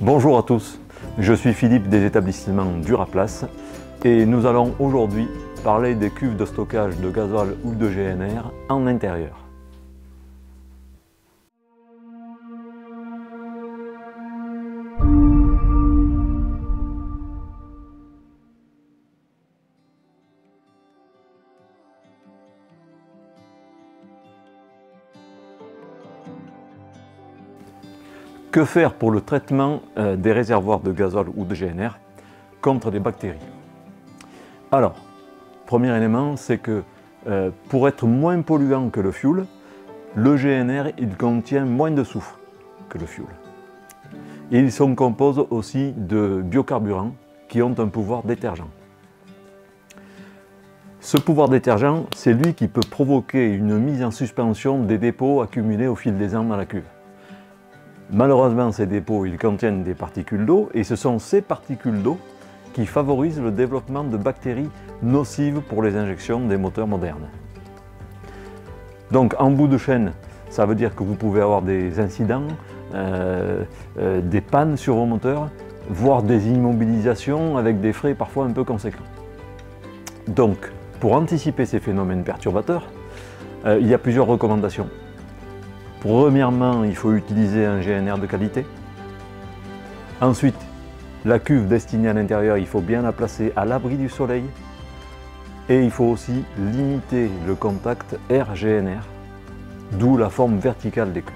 Bonjour à tous, je suis Philippe des établissements Duraplace et nous allons aujourd'hui parler des cuves de stockage de gasoil ou de GNR en intérieur. Que faire pour le traitement des réservoirs de gasoil ou de GNR contre les bactéries? Alors, premier élément, c'est que pour être moins polluant que le fioul, le GNR il contient moins de soufre que le fioul. Et il se compose aussi de biocarburants qui ont un pouvoir détergent. Ce pouvoir détergent, c'est lui qui peut provoquer une mise en suspension des dépôts accumulés au fil des ans dans la cuve. Malheureusement, ces dépôts ils contiennent des particules d'eau et ce sont ces particules d'eau qui favorisent le développement de bactéries nocives pour les injections des moteurs modernes. Donc en bout de chaîne, ça veut dire que vous pouvez avoir des incidents, des pannes sur vos moteurs, voire des immobilisations avec des frais parfois un peu conséquents. Donc pour anticiper ces phénomènes perturbateurs, il y a plusieurs recommandations. Premièrement, il faut utiliser un GNR de qualité. Ensuite, la cuve destinée à l'intérieur, il faut bien la placer à l'abri du soleil. Et il faut aussi limiter le contact air-GNR, d'où la forme verticale des cuves.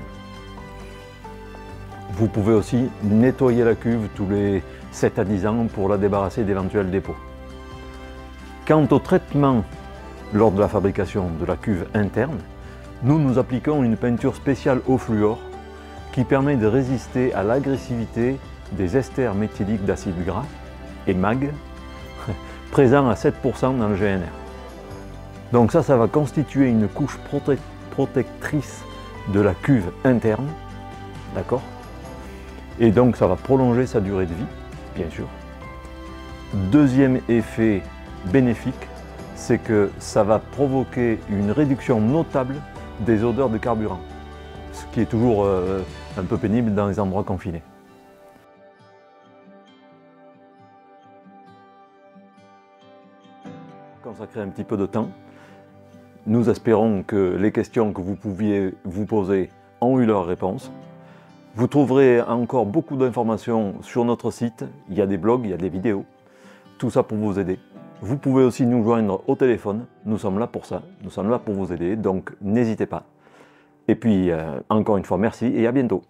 Vous pouvez aussi nettoyer la cuve tous les 7 à 10 ans pour la débarrasser d'éventuels dépôts. Quant au traitement lors de la fabrication de la cuve interne, nous appliquons une peinture spéciale au fluor qui permet de résister à l'agressivité des esters méthyliques d'acide gras et MAG présents à 7% dans le GNR. Donc ça va constituer une couche protectrice de la cuve interne, d'accord? Et donc ça va prolonger sa durée de vie, bien sûr. Deuxième effet bénéfique, c'est que ça va provoquer une réduction notable des odeurs de carburant, ce qui est toujours un peu pénible dans les endroits confinés. Consacrer un petit peu de temps. Nous espérons que les questions que vous pouviez vous poser ont eu leur réponse. Vous trouverez encore beaucoup d'informations sur notre site, il y a des blogs, il y a des vidéos, tout ça pour vous aider. Vous pouvez aussi nous joindre au téléphone, nous sommes là pour ça, nous sommes là pour vous aider, donc n'hésitez pas. Et puis, encore une fois, merci et à bientôt.